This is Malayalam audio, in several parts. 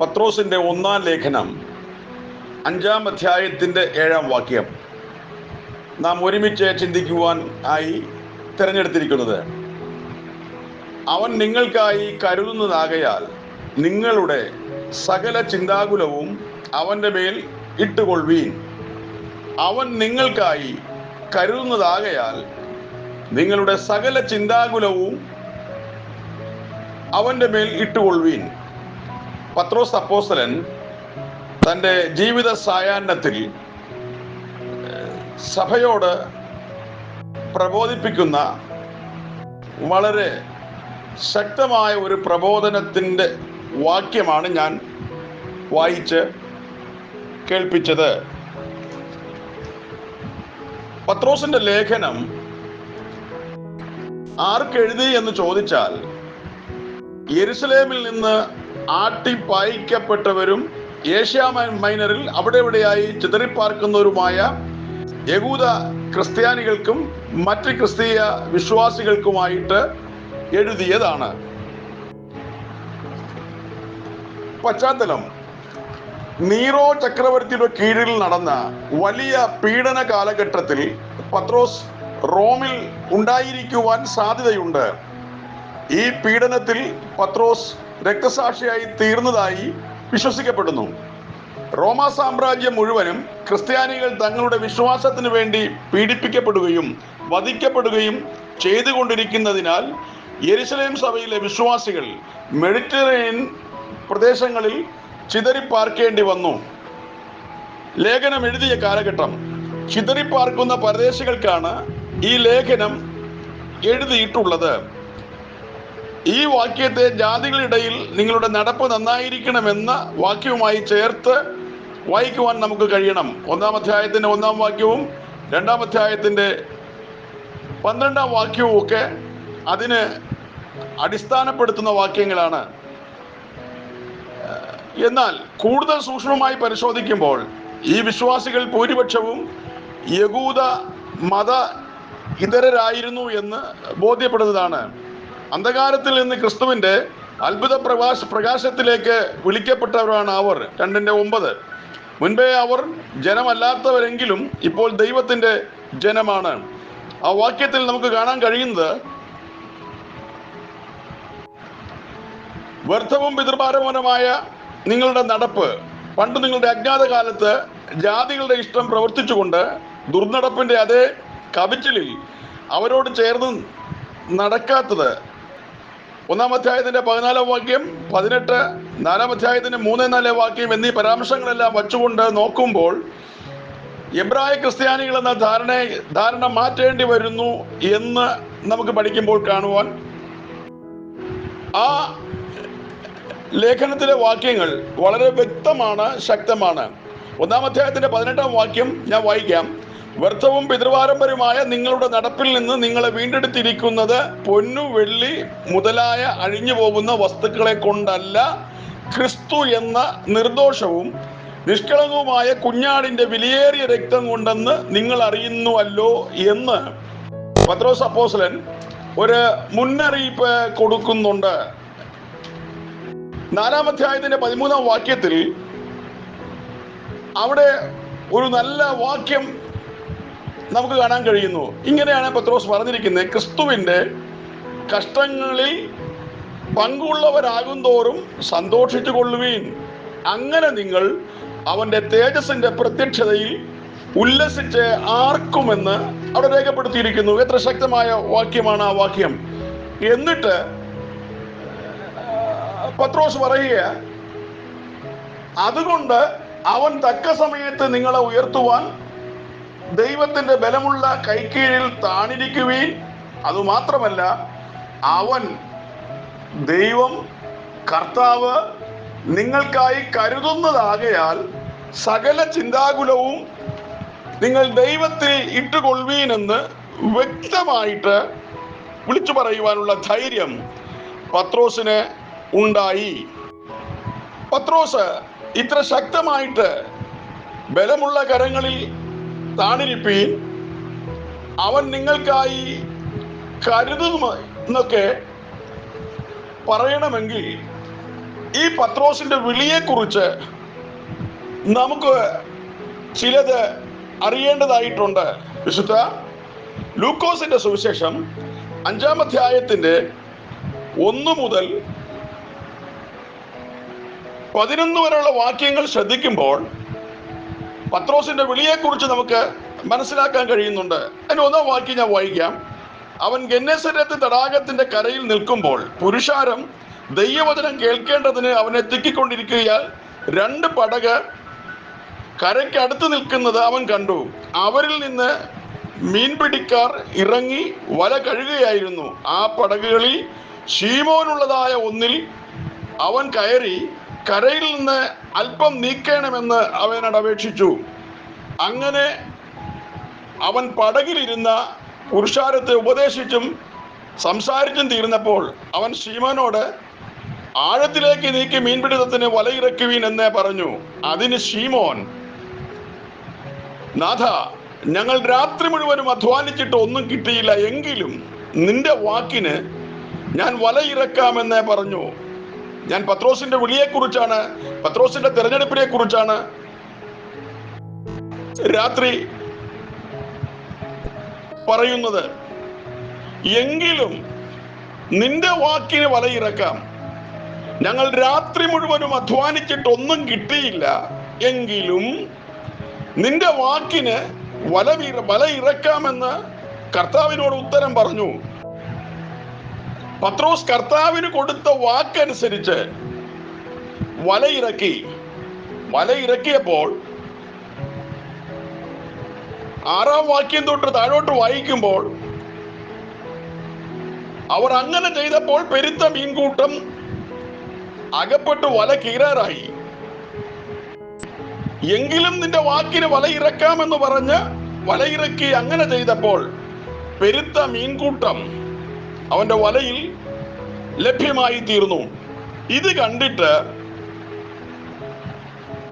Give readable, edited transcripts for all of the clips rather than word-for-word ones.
പത്രോസിന്റെ ഒന്നാം ലേഖനം 5-ാം അധ്യായത്തിന്റെ 7-ാം വാക്യം നാം ഒരുമിച്ച് ചിന്തിക്കുവാൻ ആയി തിരഞ്ഞെടുത്തിരിക്കുന്നത്. അവൻ നിങ്ങൾക്കായി കരുതുന്നതാകയാൽ നിങ്ങളുടെ സകല ചിന്താകുലവും അവന്റെ മേൽ ഇട്ടുകൊള്ളുവീൻ. അവൻ നിങ്ങൾക്കായി കരുതുന്നതാകയാൽ നിങ്ങളുടെ സകല ചിന്താകുലവും അവന്റെ മേൽ ഇട്ടുകൊള്ളുവീൻ. പത്രോസ് അപ്പോസ്തലൻ തൻ്റെ ജീവിത സായാഹ്നത്തിൽ സഭയോട് പ്രബോധിപ്പിക്കുന്ന വളരെ ശക്തമായ ഒരു പ്രബോധനത്തിൻ്റെ വാക്യമാണ് ഞാൻ വായിച്ച് കേൾപ്പിച്ചത്. പത്രോസിന്റെ ലേഖനം ആർക്കെഴുതി എന്ന് ചോദിച്ചാൽ, യെരുശലേമിൽ നിന്ന് ആട്ടിപ്പായിക്കപ്പെട്ടവരും ഏഷ്യ മൈനറിൽ അവിടെ ഇവിടെയായി ചിതറിപ്പാർക്കുന്നവരുമായ യഹൂദ ക്രിസ്ത്യാനികൾക്കും മറ്റ് ക്രിസ്തീയ വിശ്വാസികൾക്കുമായിട്ട് എഴുതിയതാണ്. പശ്ചാത്തലം: നീറോ ചക്രവർത്തിയുടെ കീഴിൽ നടന്ന വലിയ പീഡന കാലഘട്ടത്തിൽ പത്രോസ് റോമിൽ ഉണ്ടായിരിക്കുവാൻ സാധ്യതയുണ്ട്. ഈ പീഡനത്തിൽ പത്രോസ് രക്തസാക്ഷിയായി തീർന്നതായി വിശ്വസിക്കപ്പെടുന്നു. റോമാ സാമ്രാജ്യം മുഴുവനും ക്രിസ്ത്യാനികൾ തങ്ങളുടെ വിശ്വാസത്തിന് വേണ്ടി പീഡിപ്പിക്കപ്പെടുകയും വധിക്കപ്പെടുകയും ചെയ്തുകൊണ്ടിരിക്കുന്നതിനാൽ യെരുശലേം സഭയിലെ വിശ്വാസികൾ മെഡിറ്ററേനിയൻ പ്രദേശങ്ങളിൽ ചിതറിപ്പാർക്കേണ്ടി വന്നു. ലേഖനം എഴുതിയ കാലഘട്ടം. ചിതറിപ്പാർക്കുന്ന പരദേശികൾക്കാണ് ഈ ലേഖനം എഴുതിയിട്ടുള്ളത്. ഈ വാക്യത്തെ ജാതികളിടയിൽ നിങ്ങളുടെ നടപ്പ് നന്നായിരിക്കണമെന്ന വാക്യവുമായി ചേർത്ത് വായിക്കുവാൻ നമുക്ക് കഴിയണം. 1-ാം അധ്യായത്തിന്റെ 1-ാം വാക്യവും 2-ാം അധ്യായത്തിന്റെ 12-ാം വാക്യവും ഒക്കെ അതിന് അടിസ്ഥാനപ്പെടുത്തുന്ന വാക്യങ്ങളാണ്. എന്നാൽ കൂടുതൽ സൂക്ഷ്മമായി പരിശോധിക്കുമ്പോൾ ഈ വിശ്വാസികൾ ഭൂരിപക്ഷവും യഹൂദ മത ഇതരരായിരുന്നു എന്ന് ബോധ്യപ്പെടുന്നതാണ്. അന്ധകാരത്തിൽ നിന്ന് ക്രിസ്തുവിന്റെ അത്ഭുത പ്രകാശത്തിലേക്ക് വിളിക്കപ്പെട്ടവരാണ് അവർ. 2:9. മുൻപേ അവർ ജനമല്ലാത്തവരെങ്കിലും ഇപ്പോൾ ദൈവത്തിന്റെ ജനമാണ്. ആ വാക്യത്തിൽ നമുക്ക് കാണാൻ കഴിയുന്നത് വ്യർത്ഥവും പിതൃഭാരപരമായ നിങ്ങളുടെ നടപ്പ്, പണ്ട് നിങ്ങളുടെ അജ്ഞാത കാലത്ത് ജാതികളുടെ ഇഷ്ടം പ്രവർത്തിച്ചുകൊണ്ട് ദുർനടപ്പിന്റെ അതേ കവിച്ചിലിൽ അവരോട് ചേർന്ന് നടക്കാത്തത്. 1-ാം അധ്യായത്തിന്റെ 14-ാം വാക്യം, 18, 4-ാം അധ്യായത്തിന്റെ 3-4 വാക്യം എന്നീ പരാമർശങ്ങളെല്ലാം വച്ചുകൊണ്ട് നോക്കുമ്പോൾ എബ്രായ ക്രിസ്ത്യാനികൾ എന്ന ധാരണ മാറ്റേണ്ടി വരുന്നു എന്ന് നമുക്ക് പഠിക്കുമ്പോൾ കാണുവാൻ ആ ലേഖനത്തിലെ വാക്യങ്ങൾ വളരെ വ്യക്തമാണ്, ശക്തമാണ്. 1-ാം അധ്യായത്തിന്റെ 18-ാം വാക്യം ഞാൻ വായിക്കാം. വ്യർത്ഥവും പിതൃപാരമ്പര്യമായ നിങ്ങളുടെ നടപ്പിൽ നിന്ന് നിങ്ങളെ വീണ്ടെടുത്തിരിക്കുന്നത് പൊന്നു വെള്ളി മുതലായ അഴിഞ്ഞു പോകുന്ന വസ്തുക്കളെ കൊണ്ടല്ല, ക്രിസ്തു എന്ന നിർദോഷവും നിഷ്കളങ്കവുമായ കുഞ്ഞാടിന്റെ വിലയേറിയ രക്തം കൊണ്ടെന്ന് നിങ്ങൾ അറിയുന്നുവല്ലോ എന്ന് പത്രോസ് അപ്പോസ്തലൻ ഒരു മുന്നറിയിപ്പ് കൊടുക്കുന്നുണ്ട്. 4-ാം അധ്യായത്തിന്റെ 13-ാം വാക്യത്തിൽ അവിടെ ഒരു നല്ല വാക്യം നമുക്ക് കാണാൻ കഴിയുന്നു. ഇങ്ങനെയാണ് പത്രോസ് പറഞ്ഞിരിക്കുന്നത്: ക്രിസ്തുവിന്റെ കഷ്ടങ്ങളിൽ പങ്കുള്ളവരാകുന്തോറും സന്തോഷിച്ചു കൊള്ളുവീൻ. അങ്ങനെ നിങ്ങൾ അവന്റെ തേജസ്സിന്റെ പ്രത്യക്ഷതയിൽ ഉല്ലസിച്ച് ആർക്കുമെന്ന് അവിടെ രേഖപ്പെടുത്തിയിരിക്കുന്നു. എത്ര ശക്തമായ വാക്യമാണ് ആ വാക്യം! എന്നിട്ട് പത്രോസ് പറയുക, അതുകൊണ്ട് അവൻ തക്ക സമയത്ത് നിങ്ങളെ ഉയർത്തുവാൻ ദൈവത്തിന്റെ ബലമുള്ള കൈക്കീഴിൽ താണിരിക്കുവീൻ. അതുമാത്രമല്ല, അവൻ ദൈവം കർത്താവ് നിങ്ങൾക്കായി കരുതുന്നതാകയാൽ സകല ചിന്താകുലവും നിങ്ങൾ ദൈവത്തിൽ ഇട്ടുകൊള്ളുവീനെന്ന് വ്യക്തമായിട്ട് വിളിച്ചു പറയുവാനുള്ള ധൈര്യം പത്രോസിന് ഉണ്ടായി. പത്രോസ് ഇത്ര ശക്തമായിട്ട് ബലമുള്ള കരങ്ങളിൽ താണിരിപ്പീൻ, അവൻ നിങ്ങൾക്കായി കരുതുന്നു എന്നൊക്കെ പറയണമെങ്കിൽ ഈ പത്രോസിന്റെ വിളിയെക്കുറിച്ച് നമുക്ക് ചിലത് അറിയേണ്ടതായിട്ടുണ്ട്. വിശുദ്ധ ലൂക്കോസിന്റെ സുവിശേഷം 5-ാം അധ്യായത്തിന്റെ 1 മുതൽ 11 വരെയുള്ള വാക്യങ്ങൾ ശ്രദ്ധിക്കുമ്പോൾ പത്രോസിന്റെ വിളിയെക്കുറിച്ച് നമുക്ക് മനസ്സിലാക്കാൻ കഴിയുന്നുണ്ട്. അതിന് 1-ാം വാക്യം ഞാൻ വായിക്കാം. അവൻ ഗെന്നേസരത്ത് തടാകത്തിന്റെ കരയിൽ നിൽക്കുമ്പോൾ പുരുഷാരം ദൈവവചനം കേൾക്കേണ്ടതിന് അവനെ തിക്കിക്കൊണ്ടിരിക്കുകയാൽ 2 പടക് കരയ്ക്ക് അടുത്ത് നിൽക്കുന്നത് അവൻ കണ്ടു. അവരിൽ നിന്ന് മീൻപിടിക്കാർ ഇറങ്ങി വല കഴുകുകയായിരുന്നു. ആ പടകുകളിൽ ശീമോനുള്ളതായ ഒന്നിൽ അവൻ കയറി കരയിൽ നിന്ന് അല്പം നീക്കണമെന്ന് അവനോട് അപേക്ഷിച്ചു. അങ്ങനെ അവൻ പടകിലിരുന്ന പുരുഷാരത്തെ ഉപദേശിച്ചും സംസാരിച്ചും തീർന്നപ്പോൾ അവൻ ശീമോനോട് ആഴത്തിലേക്ക് നീക്കി മീൻപിടുത്തത്തിന് വലയിറക്കുവീൻ എന്നേ പറഞ്ഞു. അതിന് ശീമോൻ, നാഥ, ഞങ്ങൾ രാത്രി മുഴുവനും അധ്വാനിച്ചിട്ട് ഒന്നും കിട്ടിയില്ല, എങ്കിലും നിന്റെ വാക്കിന് ഞാൻ വലയിറക്കാമെന്നേ പറഞ്ഞു. ഞാൻ പത്രോസിന്റെ വിളിയെക്കുറിച്ചാണ്, പത്രോസിന്റെ തെരഞ്ഞെടുപ്പിനെ കുറിച്ചാണ് രാത്രി പറയുന്നത്. എങ്കിലും നിന്റെ വാക്കിന് വലയിറക്കാം. ഞങ്ങൾ രാത്രി മുഴുവനും അധ്വാനിച്ചിട്ടൊന്നും കിട്ടിയില്ല, എങ്കിലും നിന്റെ വാക്കിന് വല ഇറക്കാമെന്ന് കർത്താവിനോട് ഉത്തരം പറഞ്ഞു. പത്രോസ് കർത്താവിന് കൊടുത്ത വാക്കനുസരിച്ച് വലയിറക്കിയപ്പോൾ 6-ാം വാക്യം തൊട്ട് താഴോട്ട് വായിക്കുമ്പോൾ അവർ അങ്ങനെ ചെയ്തപ്പോൾ പെരുത്ത മീൻകൂട്ടം അകപ്പെട്ട് വല കീറാറായി. എങ്കിലും നിന്റെ വാക്കിന് വലയിറക്കാമെന്ന് പറഞ്ഞ് വലയിറക്കി അങ്ങനെ ചെയ്തപ്പോൾ പെരുത്ത മീൻകൂട്ടം അവന്റെ വലയിൽ ലഭ്യമായി തീർന്നു. ഇത് കണ്ടിട്ട്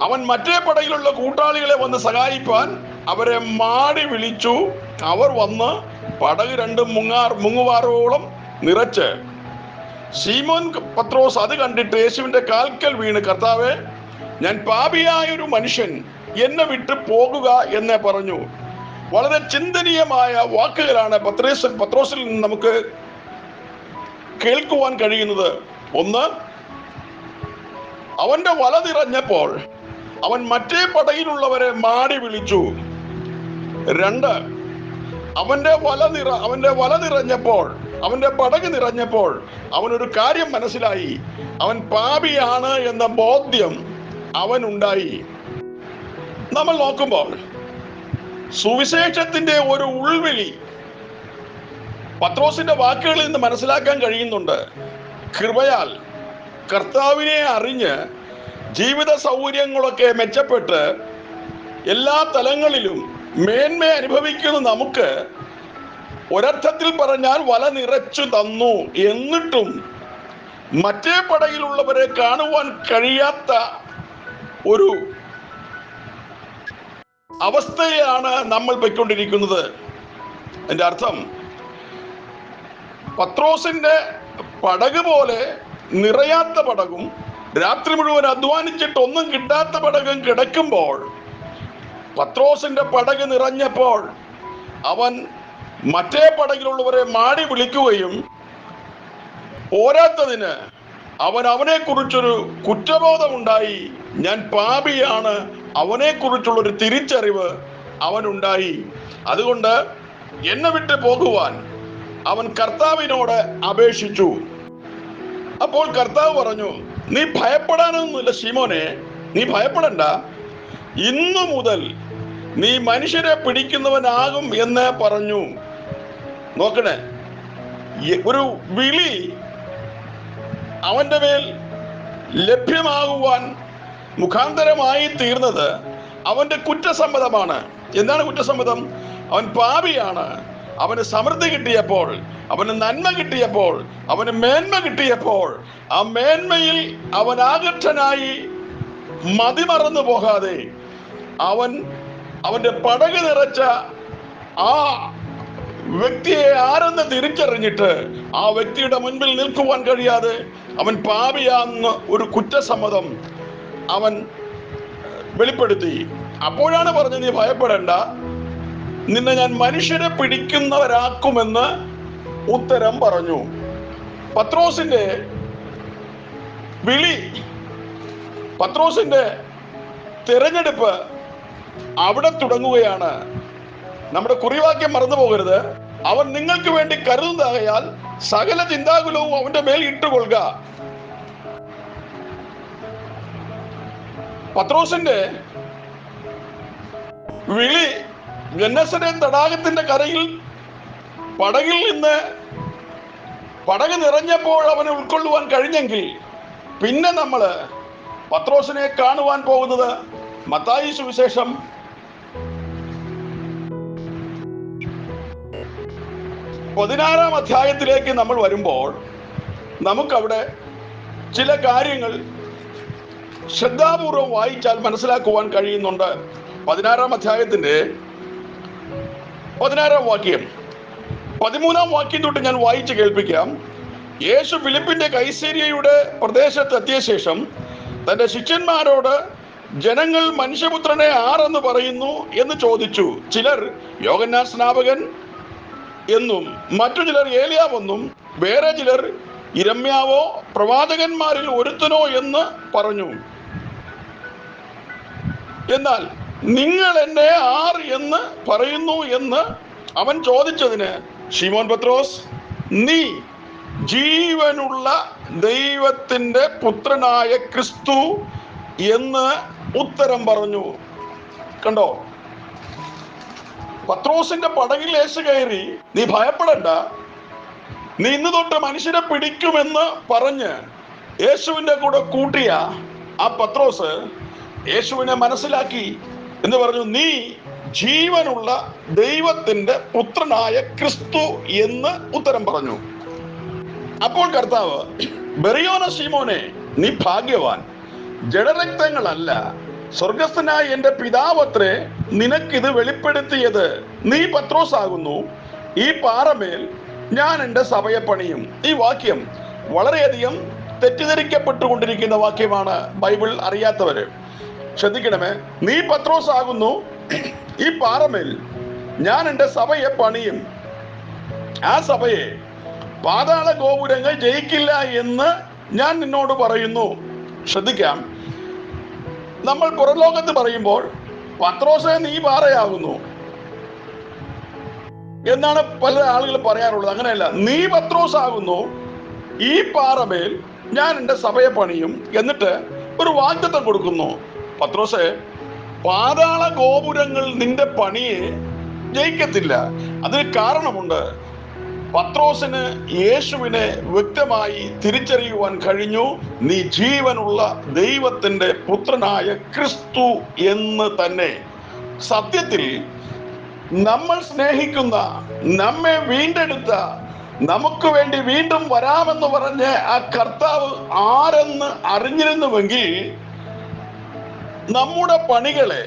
അവൻ മറ്റേ പടയിലുള്ള കൂട്ടാളികളെ വന്ന് സഹായിപ്പാൻ അവരെ മാടി വിളിച്ചു. അവർ വന്ന് പടക് 2 മുങ്ങുവാറോളം നിറച്ച്. ശീമോൻ പത്രോസ് അത് കണ്ടിട്ട് യേശുവിന്റെ കാൽക്കൽ വീണ്, കർത്താവേ, ഞാൻ പാപിയായൊരു മനുഷ്യൻ, എന്നെ വിട്ട് പോകുക എന്നേ പറഞ്ഞു. വളരെ ചിന്തനീയമായ വാക്കുകളാണ് പത്രോസിൽ നിന്ന് നമുക്ക് കേൾക്കുവാൻ കഴിയുന്നത്. 1, അവന്റെ വല നിറഞ്ഞപ്പോൾ അവൻ മറ്റേ പടയിലുള്ളവരെ മാടി വിളിച്ചു. 2, അവന്റെ വല നിറഞ്ഞപ്പോൾ, അവന്റെ പടക് നിറഞ്ഞപ്പോൾ അവനൊരു കാര്യം മനസ്സിലായി. അവൻ പാപിയാണ് എന്ന ബോധ്യം അവനുണ്ടായി. നമ്മൾ നോക്കുമ്പോൾ സുവിശേഷത്തിന്റെ ഒരു ഉൾവിളി പത്രോസിന്റെ വാക്കുകളിൽ നിന്ന് മനസ്സിലാക്കാൻ കഴിയുന്നുണ്ട്. കൃപയാൽ കർത്താവിനെ അറിഞ്ഞ് ജീവിത സൗകര്യങ്ങളൊക്കെ മെച്ചപ്പെട്ട് എല്ലാ തലങ്ങളിലും മേന്മ അനുഭവിക്കുന്ന നമുക്ക് ഒരർത്ഥത്തിൽ പറഞ്ഞാൽ വല നിറച്ചു തന്നു. എന്നിട്ടും മറ്റേ പടയിലുള്ളവരെ കാണുവാൻ കഴിയാത്ത ഒരു അവസ്ഥയാണ് നമ്മൾ പോയിക്കൊണ്ടിരിക്കുന്നത്. അതിന്റെ അർത്ഥം പത്രോസിന്റെ പടക് പോലെ നിറയാത്ത പടകും രാത്രി മുഴുവൻ അധ്വാനിച്ചിട്ട് ഒന്നും കിട്ടാത്ത പടകും കിടക്കുമ്പോൾ, പത്രോസിന്റെ പടക് നിറഞ്ഞപ്പോൾ അവൻ മറ്റേ പടകിലുള്ളവരെ മാടി വിളിക്കുകയും പോരാത്തതിന് അവനെ കുറിച്ചൊരു കുറ്റബോധമുണ്ടായി. ഞാൻ പാപിയാണ്, അവനെ കുറിച്ചുള്ളൊരു തിരിച്ചറിവ് അവനുണ്ടായി. അതുകൊണ്ട് എന്നെ വിട്ട് പോകുവാൻ അവൻ കർത്താവിനോട് അപേക്ഷിച്ചു. അപ്പോൾ കർത്താവ് പറഞ്ഞു, നീ ഭയപ്പെടാനൊന്നുമില്ല ശീമോനെ, നീ ഭയപ്പെടണ്ട. ഇന്നു മുതൽ നീ മനുഷ്യരെ പിടിക്കുന്നവനാകും എന്ന് പറഞ്ഞു. നോക്കണേ, ഒരു വിളി അവന്റെ മേൽ ലഭ്യമാകുവാൻ മുഖാന്തരമായി തീർന്നത് അവന്റെ കുറ്റസമ്മതമാണ്. എന്താണ് കുറ്റസമ്മതം? അവൻ പാപിയാണ്. അവന് സമൃദ്ധി കിട്ടിയപ്പോൾ, അവന് നന്മ കിട്ടിയപ്പോൾ, അവന് മേന്മ കിട്ടിയപ്പോൾ, ആ മേന്മയിൽ അവൻ ആകർഷനായി മതിമറന്നു പോകാതെ അവന്റെ പടക് നിറച്ച ആ വ്യക്തിയെ ആരെന്ന് തിരിച്ചറിഞ്ഞിട്ട് ആ വ്യക്തിയുടെ മുൻപിൽ നിൽക്കുവാൻ കഴിയാതെ അവൻ പാപിയാന്ന് ഒരു കുറ്റസമ്മതം അവൻ വെളിപ്പെടുത്തി. അപ്പോഴാണ് പറഞ്ഞത്, നീ ഭയപ്പെടേണ്ട, നിന്നെ ഞാൻ മനുഷ്യരെ പിടിക്കുന്നവരാക്കുമെന്ന് ഉത്തരം പറഞ്ഞു. പത്രോസിന്റെ വിളി, പത്രോസിന്റെ തിരഞ്ഞെടുപ്പ് അവിടെ തുടങ്ങുകയാണ്. നമ്മുടെ കുറിവാക്യം മറന്നു പോകരുത്. അവൻ നിങ്ങൾക്ക് വേണ്ടി കരുതുന്നതാകയാൽ സകല ചിന്താകുലവും അവന്റെ മേൽ ഇട്ടുകൊള്ളുക. പത്രോസിന്റെ വിളി ഗന്നസരേത്ത് തടാകത്തിന്റെ കരയിൽ പടകിൽ നിന്ന് പടക് നിറഞ്ഞപ്പോൾ അവനെ ഉൾക്കൊള്ളുവാൻ കഴിഞ്ഞെങ്കിൽ പിന്നെ നമ്മള് പത്രോസിനെ കാണുവാൻ പോകുന്നത് മത്തായി സുവിശേഷം 16 അധ്യായത്തിലേക്ക് നമ്മൾ വരുമ്പോൾ നമുക്കവിടെ ചില കാര്യങ്ങൾ ശ്രദ്ധാപൂർവം വായിച്ചാൽ മനസ്സിലാക്കുവാൻ കഴിയുന്നുണ്ട്. 16 അധ്യായത്തിന്റെ 16 വാക്യം, 13 വാക്യം തൊട്ട് ഞാൻ വായിച്ച് കേൾപ്പിക്കാം. യേശു ഫിലിപ്പിന്റെ കൈസേരിയയുടെ പ്രദേശത്ത് എത്തിയ ശേഷം തന്റെ ശിഷ്യന്മാരോട്, ജനങ്ങൾ മനുഷ്യപുത്രനെ ആരെന്ന് പറയുന്നു എന്ന് ചോദിച്ചു. ചിലർ യോഹന്നാൻ സ്നാപകൻ എന്നും മറ്റു ചിലർ ഏലിയാവെന്നും വേറെ ചിലർ യിരെമ്യാവോ പ്രവാചകന്മാരിൽ ഒരുത്തനോ എന്ന് പറഞ്ഞു. എന്നാൽ നിങ്ങൾ എന്നെ ആർ എന്ന് പറയുന്നു എന്ന് അവൻ ചോദിച്ചതിന് ശിമോൻ പത്രോസ്, നീ ജീവനുള്ള ദൈവത്തിന്റെ പുത്രനായ ക്രിസ്തു എന്ന് ഉത്തരം പറഞ്ഞു. കണ്ടോ, പത്രോസിന്റെ പടകിൽ യേശു കയറി, നീ ഭയപ്പെടണ്ട, നീ ഇന്ന് തൊട്ട് മനുഷ്യരെ പിടിക്കുമെന്ന് പറഞ്ഞ് യേശുവിന്റെ കൂടെ കൂട്ടിയ ആ പത്രോസ് യേശുവിനെ മനസ്സിലാക്കി എന്ന് പറഞ്ഞു. നീ ജീവനുള്ള ദൈവത്തിന്റെ പുത്രനായ ക്രിസ്തു എന്ന് ഉത്തരം പറഞ്ഞു. അപ്പോൾ കർത്താവ്, ബെറിയോന ശീമോനെ, നീ ഭാഗ്യവാൻ, ജഡരക്തങ്ങളല്ല സ്വർഗസ്ഥനായ എന്റെ പിതാവത്രേ നിനക്കിത് വെളിപ്പെടുത്തിയത്. നീ പത്രോസ് ആകുന്നു, ഈ പാറമേൽ ഞാൻ എൻ്റെ സഭയെ പണിയും. ഈ വാക്യം വളരെയധികം തെറ്റിദ്ധരിക്കപ്പെട്ടുകൊണ്ടിരിക്കുന്ന വാക്യമാണ്. ബൈബിൾ അറിയാത്തവര് ശ്രദ്ധിക്കണമേ. നീ പത്രോസ് ആകുന്നു, ഈ പാറമേൽ ഞാൻ എൻ്റെ സഭയെ പണിയും. ആ സഭയെ പാതാള ഗോപുരങ്ങൾ ജയിക്കില്ല എന്ന് ഞാൻ നിന്നോട് പറയുന്നു. ശ്രദ്ധിക്കാം, നമ്മൾ പുറലോകത്ത് പറയുമ്പോൾ പത്രോസേ നീ പാറയാകുന്നു എന്നാണ് പല ആളുകൾ പറയാറുള്ളത്. അങ്ങനെയല്ല, നീ പത്രോസ് ആകുന്നു, ഈ പാറമേൽ ഞാൻ എൻ്റെ സഭയെ പണിയും. എന്നിട്ട് ഒരു വാഗ്ദത്തം കൊടുക്കുന്നു. പത്രോസേ, പാതാള ഗോപുരങ്ങൾ നിന്റെ പണിയെ ജയിക്കത്തില്ല. അതിന് കാരണമുണ്ട്. പത്രോസിന് യേശുവിനെ വ്യക്തമായി തിരിച്ചറിയുവാൻ കഴിഞ്ഞു. നീ ജീവനുള്ള ദൈവത്തിന്റെ പുത്രനായ ക്രിസ്തു എന്ന് തന്നെ. സത്യത്തിൽ നമ്മൾ സ്നേഹിക്കുന്ന, നമ്മെ വീണ്ടെടുത്ത, നമുക്ക് വേണ്ടി വീണ്ടും വരാമെന്ന് പറഞ്ഞ് ആ കർത്താവ് ആരെന്ന് അറിഞ്ഞിരുന്നുവെങ്കിൽ നമ്മുടെ പണികളെ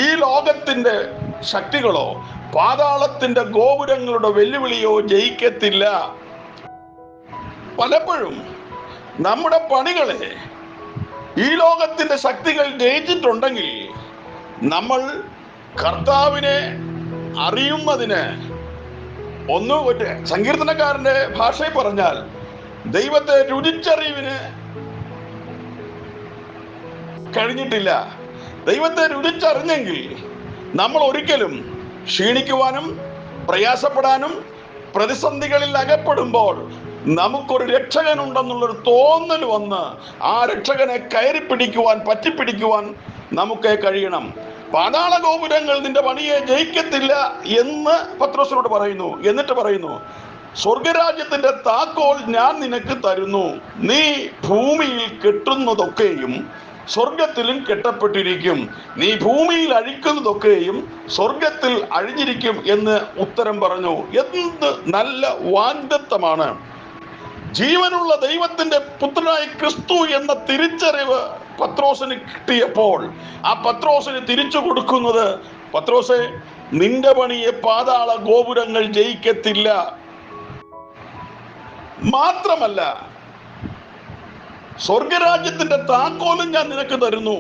ഈ ലോകത്തിന്റെ ശക്തികളോ പാതാളത്തിന്റെ ഗോപുരങ്ങളുടെ വെല്ലുവിളിയോ ജയിക്കത്തില്ല. പലപ്പോഴും നമ്മുടെ പണികളെ ഈ ലോകത്തിന്റെ ശക്തികൾ ജയിച്ചിട്ടുണ്ടെങ്കിൽ നമ്മൾ കർത്താവിനെ അറിയുന്നതിന്, ഒന്ന് സങ്കീർത്തനക്കാരന്റെ ഭാഷയിൽ പറഞ്ഞാൽ ദൈവത്തെ രുചിച്ചറിവിന് കഴിഞ്ഞിട്ടില്ല. ദൈവത്തെ രുചിച്ചറിഞ്ഞെങ്കിൽ നമ്മൾ ഒരിക്കലും ക്ഷീണിക്കുവാനും പ്രയാസപ്പെടാനും, പ്രതിസന്ധികളിൽ അകപ്പെടുമ്പോൾ നമുക്കൊരു രക്ഷകനുണ്ടെന്നുള്ളൊരു തോന്നൽ വന്ന് ആ രക്ഷകനെ കയറി പിടിക്കുവാൻ, പറ്റിപ്പിടിക്കുവാൻ നമുക്ക് കഴിയണം. പാതാള ഗോപുരങ്ങൾ നിന്റെ പണിയെ ജയിക്കത്തില്ല എന്ന് പത്രോസിനോട് പറയുന്നു. എന്നിട്ട് പറയുന്നു, സ്വർഗരാജ്യത്തിന്റെ താക്കോൽ ഞാൻ നിനക്ക് തരുന്നു. നീ ഭൂമിയിൽ കെട്ടുന്നതൊക്കെയും സ്വർഗത്തിലും കെട്ടപ്പെട്ടിരിക്കും, നീ ഭൂമിയിൽ അഴിക്കുന്നതൊക്കെയും സ്വർഗത്തിൽ അഴിഞ്ഞിരിക്കും എന്ന് ഉത്തരം പറഞ്ഞു. എന്ത് നല്ല വാഗ്ദത്തമാണ്! ജീവനുള്ള ദൈവത്തിന്റെ പുത്രനായ ക്രിസ്തു എന്ന തിരിച്ചറിവ് പത്രോസിന് കിട്ടിയപ്പോൾ ആ പത്രോസിന് തിരിച്ചു കൊടുക്കുന്നത്, പത്രോസേ, നിന്റെ പണിയെ പാതാള ഗോപുരങ്ങൾ ജയിക്കത്തില്ല. മാത്രമല്ല, സ്വർഗരാജ്യത്തിന്റെ താക്കോലും ഞാൻ നിനക്ക് തരുന്നു.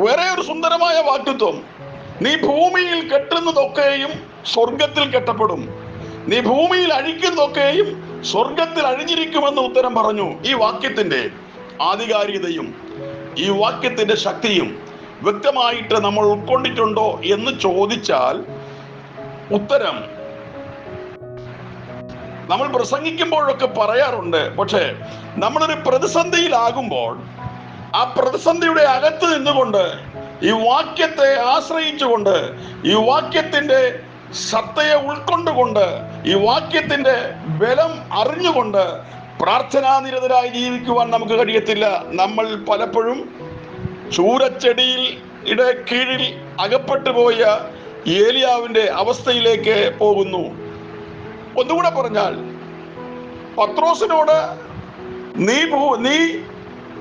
വേറെ ഒരു സുന്ദരമായ വാഗ്ദത്തം, നീ ഭൂമിയിൽ കെട്ടുന്നതൊക്കെയും സ്വർഗത്തിൽ കെട്ടപ്പെടും, നീ ഭൂമിയിൽ അഴിക്കുന്നതൊക്കെയും സ്വർഗത്തിൽ അഴിഞ്ഞിരിക്കുമെന്ന് ഉത്തരം പറഞ്ഞു. ഈ വാക്യത്തിന്റെ ആധികാരികതയും ഈ വാക്യത്തിന്റെ ശക്തിയും വ്യക്തമായിട്ട് നമ്മൾ ഉൾക്കൊണ്ടിട്ടുണ്ടോ എന്ന് ചോദിച്ചാൽ ഉത്തരം നമ്മൾ പ്രസംഗിക്കുമ്പോഴൊക്കെ പറയാറുണ്ട്. പക്ഷേ നമ്മളൊരു പ്രതിസന്ധിയിലാകുമ്പോൾ ആ പ്രതിസന്ധിയുടെ അകത്ത് നിന്നുകൊണ്ട് ഈ വാക്യത്തെ ആശ്രയിച്ചുകൊണ്ട്, ഈ വാക്യത്തിന്റെ സത്തയെ ഉൾക്കൊണ്ടുകൊണ്ട്, ഈ വാക്യത്തിന്റെ ബലം അറിഞ്ഞുകൊണ്ട് പ്രാർത്ഥനാനിരതരായി ജീവിക്കുവാൻ നമുക്ക് കഴിയത്തില്ല. നമ്മൾ പലപ്പോഴും ചൂരച്ചെടിയുടെ കീഴിൽ അകപ്പെട്ടു പോയ ഏലിയാവിന്റെ അവസ്ഥയിലേക്ക് പോകുന്നു. ഒന്നുകൂടെ പറഞ്ഞാൽ, പത്രോസിനോട് നീ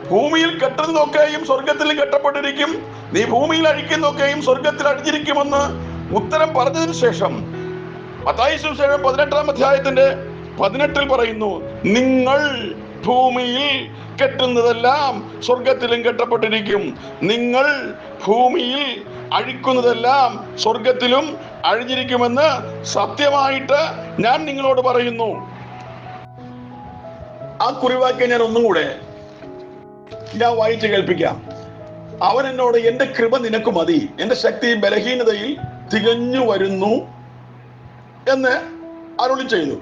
ഭൂമിയിൽ കെട്ടുന്നതൊക്കെയും സ്വർഗത്തിൽ കെട്ടപ്പെട്ടിരിക്കും, നീ ഭൂമിയിൽ അഴിക്കുന്നതൊക്കെയും സ്വർഗത്തിൽ അഴിഞ്ഞിരിക്കുമെന്ന് ഉത്തരം പറഞ്ഞതിന് ശേഷം മത്തായി സുവിശേഷം 18-ാം അധ്യായത്തിന്റെ 18 പറയുന്നു, നിങ്ങൾ ഭൂമിയിൽ കെട്ടുന്നതെല്ലാം സ്വർഗത്തിലും കെട്ടപ്പെട്ടിരിക്കും, നിങ്ങൾ ഭൂമിയിൽ അഴിക്കുന്നതെല്ലാം സ്വർഗത്തിലും അഴിഞ്ഞിരിക്കുമെന്ന് സത്യമായിട്ട് ഞാൻ നിങ്ങളോട് പറയുന്നു. ആ കുറിവാക്യം ഞാൻ ഒന്നും കൂടെ വായിച്ച് കേൾപ്പിക്കാം. അവൻ എന്നോട്, എന്റെ കൃപ നിനക്ക് മതി, എന്റെ ശക്തി ബലഹീനതയിൽ തികഞ്ഞു വരുന്നു എന്ന് അരുളി ചെയ്തു.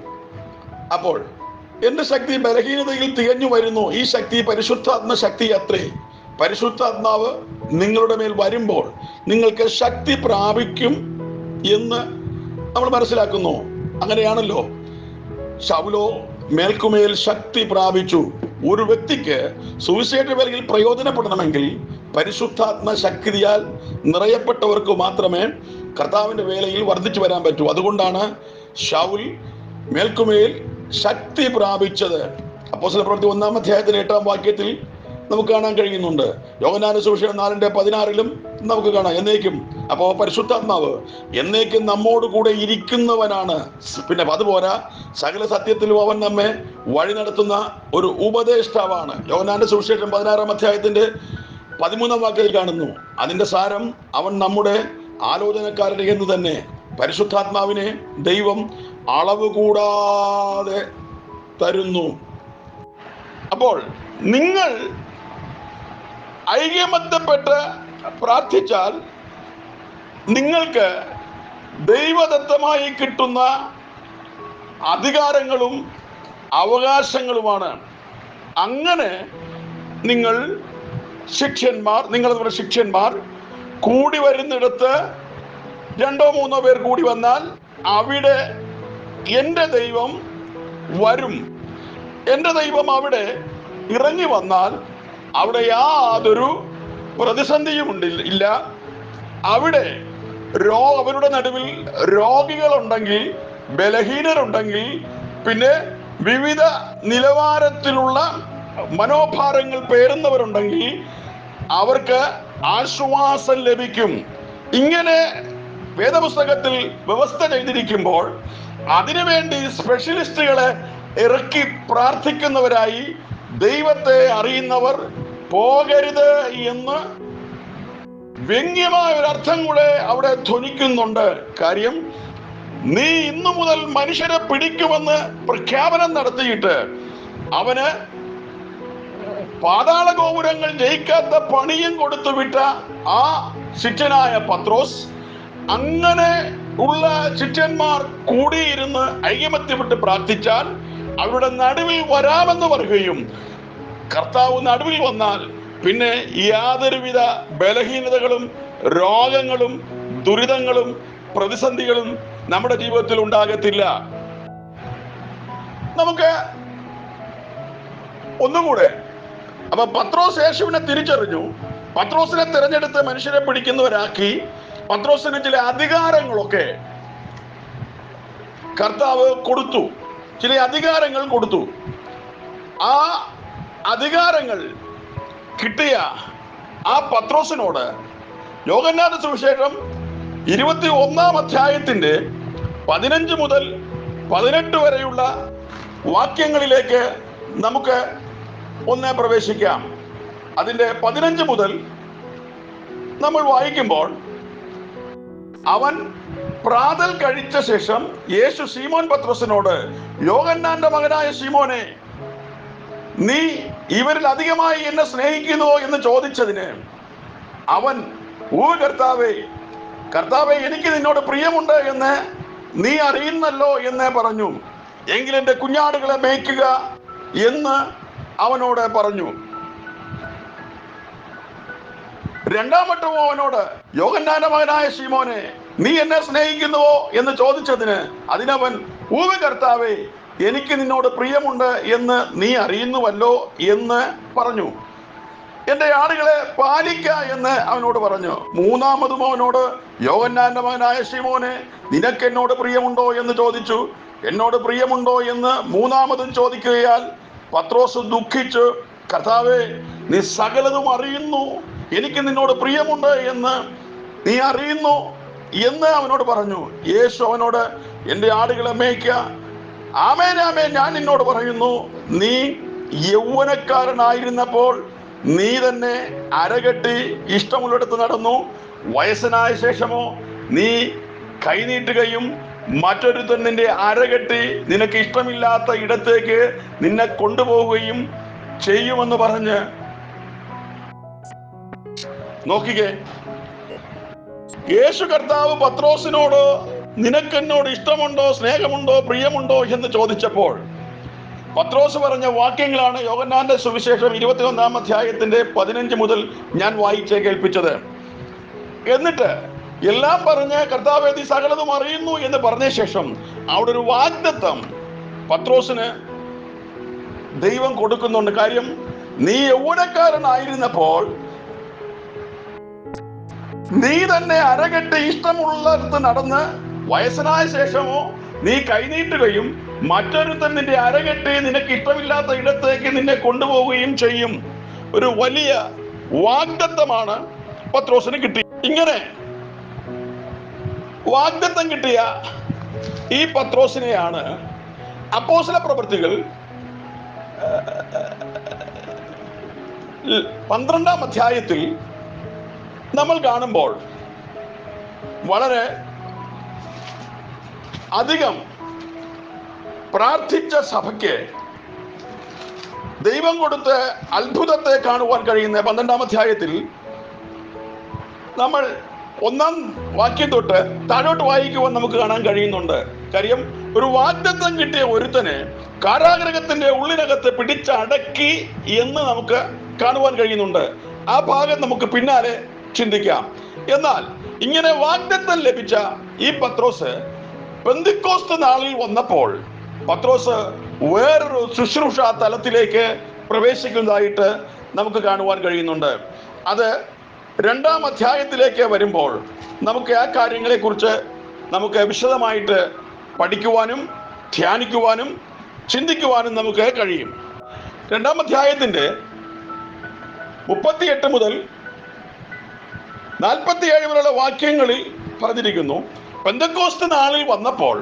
അപ്പോൾ എന്റെ ശക്തി ബലഹീനതയിൽ തികഞ്ഞു വരുന്നു. ഈ ശക്തി പരിശുദ്ധാത്മ ശക്തി അത്രേ. പരിശുദ്ധാത്മാവ് നിങ്ങളുടെ മേൽ വരുമ്പോൾ നിങ്ങൾക്ക് ശക്തി പ്രാപിക്കും എന്ന് നമ്മൾ മനസ്സിലാക്കുന്നു. അങ്ങനെയാണല്ലോ, ശൗലോ മേൽക്കുമേൽ ശക്തി പ്രാപിച്ചു. ഒരു വ്യക്തിക്ക് സുവിശേഷ വേലയിൽ പ്രയോജനപ്പെടണമെങ്കിൽ പരിശുദ്ധാത്മ ശക്തിയാൽ നിറയപ്പെട്ടവർക്ക് മാത്രമേ കർത്താവിന്റെ വേലയിൽ വർദ്ധിച്ചു വരാൻ പറ്റൂ. അതുകൊണ്ടാണ് ശൗൽ മേൽക്കുമേൽ ശക്തി പ്രാപിച്ചത്. അപ്പോസ്തല പ്രവൃത്തി 1-ാം അധ്യായത്തിൽ 8-ാം വാക്യത്തിൽ നമുക്ക് കാണാൻ കഴിയുന്നുണ്ട്. യോഹന്നാന്റെ സുവിശേഷം 4:16 നമുക്ക് കാണാം എന്നേക്കും. അപ്പോ പരിശുദ്ധാത്മാവ് എന്നേക്കും നമ്മോട് കൂടെ ഇരിക്കുന്നവനാണ്. പിന്നെ അതുപോരാ, സകല സത്യത്തിലും അവൻ നമ്മെ വഴി നടത്തുന്ന ഒരു ഉപദേഷ്ടാവാണ്. യോഹന്നാന്റെ സുവിശേഷം 16-ാം അധ്യായത്തിന്റെ 13-ാം വാക്യത്തിൽ കാണുന്നു. അതിന്റെ സാരം, അവൻ നമ്മുടെ ആലോചനക്കാരൻ എന്ന് തന്നെ. പരിശുദ്ധാത്മാവിനെ ദൈവം അളവ് കൂടാതെ തരുന്നു. അപ്പോൾ നിങ്ങൾ ഐക്യമത്യപ്പെട്ട് പ്രാർത്ഥിച്ചാൽ നിങ്ങൾക്ക് ദൈവദത്തമായി കിട്ടുന്ന അധികാരങ്ങളും അവകാശങ്ങളുമാണ്. അങ്ങനെ നിങ്ങൾ ശിഷ്യന്മാർ കൂടി വരുന്നിടത്ത് 2-3 പേർ കൂടി വന്നാൽ അവിടെ എൻ്റെ ദൈവം വരും. എൻ്റെ ദൈവം അവിടെ ഇറങ്ങി വന്നാൽ അവിടെ യാതൊരു പ്രതിസന്ധിയും ഇല്ല. അവിടെ അവരുടെ നടുവിൽ രോഗികളുണ്ടെങ്കിൽ, ബലഹീനരുണ്ടെങ്കിൽ, പിന്നെ വിവിധ നിലവാരത്തിലുള്ള മനോഭാരങ്ങൾ പേറുന്നവരുണ്ടെങ്കിൽ അവർക്ക് ആശ്വാസം ലഭിക്കും. ഇങ്ങനെ വേദപുസ്തകത്തിൽ വ്യവസ്ഥ ചെയ്തിരിക്കുമ്പോൾ അതിനുവേണ്ടി സ്പെഷ്യലിസ്റ്റുകളെ ഇറക്കി പ്രാർത്ഥിക്കുന്നവരായി ദൈവത്തെ അറിയുന്നവർ പോകരുത് എന്ന് വ്യംഗ്യമായ ഒരർത്ഥം കൂടെ അവിടെ ധ്വനിക്കുന്നുണ്ട്. കാര്യം, നീ ഇന്നു മുതൽ മനുഷ്യരെ പിടിക്കുമെന്ന് പ്രഖ്യാപനം നടത്തിയിട്ട് അവന് പാതാള ഗോപുരങ്ങൾ ജയിക്കാത്ത പണിയും കൊടുത്തു വിട്ട ആ ശിഷ്യനായ പത്രോസ്, അങ്ങനെ ഉള്ള ശിഷ്യന്മാർ കൂടിയിരുന്ന് ഐകമത്യപ്പെട്ട് പ്രാർത്ഥിച്ചാൽ അവരുടെ നടുവിൽ വരാമെന്ന് പറയുകയും കർത്താവ് നടുവിൽ വന്നാൽ പിന്നെ യാതൊരുവിധ ബലഹീനതകളും രോഗങ്ങളും ദുരിതങ്ങളും പ്രതിസന്ധികളും നമ്മുടെ ജീവിതത്തിൽ ഉണ്ടാകത്തില്ല. നമുക്ക് ഒന്നുകൂടെ, അപ്പൊ പത്രോസ് യേശുവിനെ തിരിച്ചറിഞ്ഞു. പത്രോസിനെ തിരഞ്ഞെടുത്ത് മനുഷ്യരെ പിടിക്കുന്നവരാക്കി. പത്രോസിന് ചില അധികാരങ്ങളൊക്കെ കർത്താവ് കൊടുത്തു. ചില അധികാരങ്ങൾ കൊടുത്തു. ആ അധികാരങ്ങൾ കിട്ടിയ ആ പത്രോസിനോട് യോഹന്നാന്റെ സുവിശേഷം 21 അധ്യായത്തിന്റെ 15 മുതൽ 18 വരെയുള്ള വാക്യങ്ങളിലേക്ക് നമുക്ക് ഒന്ന് പ്രവേശിക്കാം. അതിന്റെ 15 മുതൽ നമ്മൾ വായിക്കുമ്പോൾ, അവൻ പ്രാതൽ കഴിച്ച ശേഷം യേശു ശീമോൻ പത്രോസിനോട്, യോഹന്നാന്റെ മകനായ ശീമോനെ, നീ ഇവരിൽ അധികമായി എന്നെ സ്നേഹിക്കുന്നുവോ എന്ന് ചോദിച്ചതിന് അവൻ, ഓ കർത്താവേ, എനിക്ക് നിന്നോട് പ്രിയമുണ്ട് എന്ന് നീ അറിയുന്നല്ലോ എന്ന് പറഞ്ഞു. എങ്കിൽ എൻ്റെ കുഞ്ഞാടുകളെ മേയ്ക്കുക എന്ന് അവനോട് പറഞ്ഞു. രണ്ടാം വട്ടവും അവനോട്, യോഹന്നാന്റെ മകനായ ശീമോനെ, നീ എന്നെ സ്നേഹിക്കുന്നുവോ എന്ന് ചോദിച്ചതിന് അതിനവൻ, ഊവ കർത്താവേ, എനിക്ക് നിന്നോട് പ്രിയമുണ്ട് എന്ന് നീ അറിയുന്നുവല്ലോ എന്ന് പറഞ്ഞു. എൻ്റെ ആടുകളെ പാലിക്ക എന്ന് അവനോട് പറഞ്ഞു. മൂന്നാമതും അവനോട്, യോഹന്നാന്റെ മകനായ ശീമോനെ, നിനക്ക് എന്നോട് പ്രിയമുണ്ടോ എന്ന് ചോദിച്ചു. എന്നോട് പ്രിയമുണ്ടോ എന്ന് മൂന്നാമതും ചോദിക്കുകയാൽ പത്രോസ് ദുഃഖിച്ചു, കർത്താവേ, നീ സകലതും അറിയുന്നു, എനിക്ക് നിന്നോട് പ്രിയമുണ്ട് എന്ന് നീ അറിയുന്നു എന്ന് അവനോട് പറഞ്ഞു. യേശു അവനോട്, എൻ്റെ ആടുകളെ മേയ്ക്ക. ആമേൻ ആമേൻ, ഞാൻ നിന്നോട് പറയുന്നു, നീ യൗവനക്കാരനായിരുന്നപ്പോൾ നീ തന്നെ അരകെട്ടി ഇഷ്ടമുള്ളിടത്ത് നടന്നു. വയസ്സനായ ശേഷമോ നീ കൈനീട്ടുകയും മറ്റൊരുത്തൻ നിന്റെ അരകെട്ടി നിനക്ക് ഇഷ്ടമില്ലാത്ത ഇടത്തേക്ക് നിന്നെ കൊണ്ടുപോവുകയും ചെയ്യുമെന്ന് പറഞ്ഞ്. നോക്കിക്കേ, യേശു കർത്താവ് പത്രോസിനോട് നിനക്കെന്നോട് ഇഷ്ടമുണ്ടോ, സ്നേഹമുണ്ടോ, പ്രിയമുണ്ടോ എന്ന് ചോദിച്ചപ്പോൾ പത്രോസ് പറഞ്ഞ വാക്യങ്ങളാണ് യോഹന്നാന്റെ സുവിശേഷം 21 അധ്യായത്തിന്റെ 15 മുതൽ ഞാൻ വായിച്ച് കേൾപ്പിച്ചത്. എന്നിട്ട് എല്ലാം പറഞ്ഞ് കർത്താവേ, നീ സകലതും അറിയുന്നു എന്ന് പറഞ്ഞ ശേഷം അവിടെ ഒരു വാഗ്ദത്തം പത്രോസിന് ദൈവം കൊടുക്കുന്നുണ്ട്. കാര്യം, നീ യൗവനക്കാരനായിരുന്നപ്പോൾ നീ തന്നെ അരകെട്ട് ഇഷ്ടമുള്ളിടത്ത് നടന്ന്, വയസ്സനായ ശേഷമോ നീ കൈനീട്ടുകയും മറ്റൊരുത്തൻ നിന്റെ അരകെട്ടി നിനക്ക് ഇഷ്ടമില്ലാത്ത ഇടത്തേക്ക് നിന്നെ കൊണ്ടുപോവുകയും ചെയ്യും. ഒരു വലിയ വാഗ്ദത്തമാണ് പത്രോസിന് കിട്ടി. ഇങ്ങനെ വാഗ്ദത്തം കിട്ടിയ ഈ പത്രോസിനെയാണ് അപ്പോസ്തല പ്രവൃത്തികൾ 12 അധ്യായത്തിൽ നമ്മൾ കാണുമ്പോൾ വളരെ അധികം പ്രാർത്ഥിച്ച സഭയ്ക്ക് ദൈവം കൊടുത്ത അത്ഭുതത്തെ കാണുവാൻ കഴിയുന്ന 12 അധ്യായത്തിൽ നമ്മൾ 1 വാക്യം തൊട്ട് താഴോട്ട് വായിക്കുവാൻ നമുക്ക് കാണാൻ കഴിയുന്നുണ്ട്. കാര്യം, ഒരു വാഗ്ദത്തം കിട്ടിയ ഒരുത്തനെ കാരാഗൃഹത്തിന്റെ ഉള്ളിനകത്ത് പിടിച്ചടക്കി എന്ന് നമുക്ക് കാണുവാൻ കഴിയുന്നുണ്ട്. ആ ഭാഗം നമുക്ക് പിന്നാലെ ചിന്തിക്കാം. എന്നാൽ ഇങ്ങനെ വാഗ്ദത്തം ലഭിച്ച ഈ പത്രോസ് പെന്തക്കോസ്ത് നാളിൽ വന്നപ്പോൾ പത്രോസ് വേറൊരു ശുശ്രൂഷ തലത്തിലേക്ക് പ്രവേശിക്കുന്നതായിട്ട് നമുക്ക് കാണുവാൻ കഴിയുന്നുണ്ട്. അത് 2 അധ്യായത്തിലേക്ക് വരുമ്പോൾ നമുക്ക് ആ കാര്യങ്ങളെക്കുറിച്ച് നമുക്ക് വിശദമായിട്ട് പഠിക്കുവാനും ധ്യാനിക്കുവാനും ചിന്തിക്കുവാനും നമുക്ക് കഴിയും. 2 അധ്യായത്തിന്റെ 38 മുതൽ 47 വരെയുള്ള വാക്യങ്ങളിൽ പറഞ്ഞിരിക്കുന്നു, പെന്തക്കോസ്ത് നാളിൽ വന്നപ്പോൾ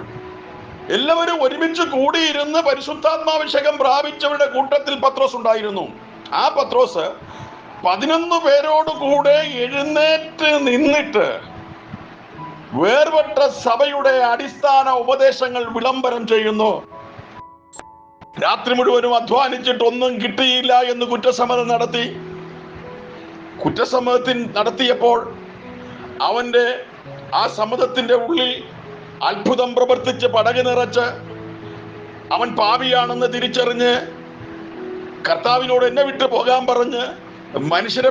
എല്ലാവരും ഒരുമിച്ച് കൂടിയിരുന്ന് പരിശുദ്ധാത്മാഭിഷേകം പ്രാപിച്ചവരുടെ കൂട്ടത്തിൽ പത്രോസ് ഉണ്ടായിരുന്നു. ആ പത്രോസ് 11 പേരോട് കൂടെ എഴുന്നേറ്റ് നിന്നിട്ട് വേർപെട്ട സഭയുടെ അടിസ്ഥാന ഉപദേശങ്ങൾ വിളംബരം ചെയ്യുന്നു. രാത്രി മുഴുവനും അധ്വാനിച്ചിട്ടൊന്നും കിട്ടിയില്ല എന്ന് കുറ്റസമ്മതം നടത്തി. കുറ്റസമ്മതത്തിൽ നടത്തിയപ്പോൾ അവന്റെ ആ സമ്മതത്തിന്റെ ഉള്ളിൽ അത്ഭുതം പ്രവർത്തിച്ച് പടക് നിറച്ച് അവൻ പാപിയാണെന്ന് തിരിച്ചറിഞ്ഞ് കർത്താവിനോട് എന്നെ വിട്ടു പോകാൻ പറഞ്ഞ് മനുഷ്യരെ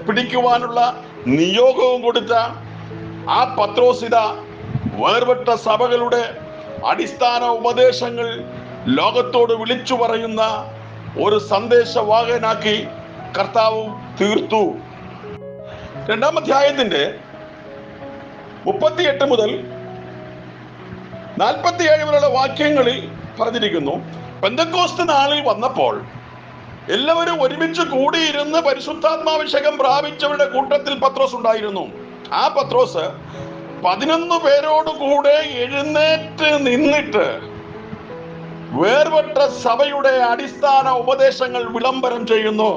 പിടിക്കുവാനുള്ള നിയോഗവും കൊടുത്ത ആ പത്രോസിത വേർപെട്ട സഭകളുടെ അടിസ്ഥാന ഉപദേശങ്ങൾ ലോകത്തോട് വിളിച്ചു പറയുന്ന ഒരു സന്ദേശവാഹകനാക്കി കർത്താവ് തീർത്തു. 2 അധ്യായത്തിന്റെ 38 മുതൽ 47 വരെയുള്ള വാക്യങ്ങളിൽ പറഞ്ഞിരിക്കുന്നു, പെന്തക്കോസ്ത് നാളിൽ വന്നപ്പോൾ എല്ലാവരും ഒരുമിച്ച് കൂടിയിരുന്ന് പരിശുദ്ധാത്മാഭിഷേകം പ്രാപിച്ചവരുടെ കൂട്ടത്തിൽ പത്രോസ് ഉണ്ടായിരുന്നു. ആ പത്രോസ് 11 പേരോട് കൂടെ എഴുന്നേറ്റ് നിന്നിട്ട് വേർപെട്ട സഭയുടെ അടിസ്ഥാന ഉപദേശങ്ങൾ വിളംബരം ചെയ്യുന്നു.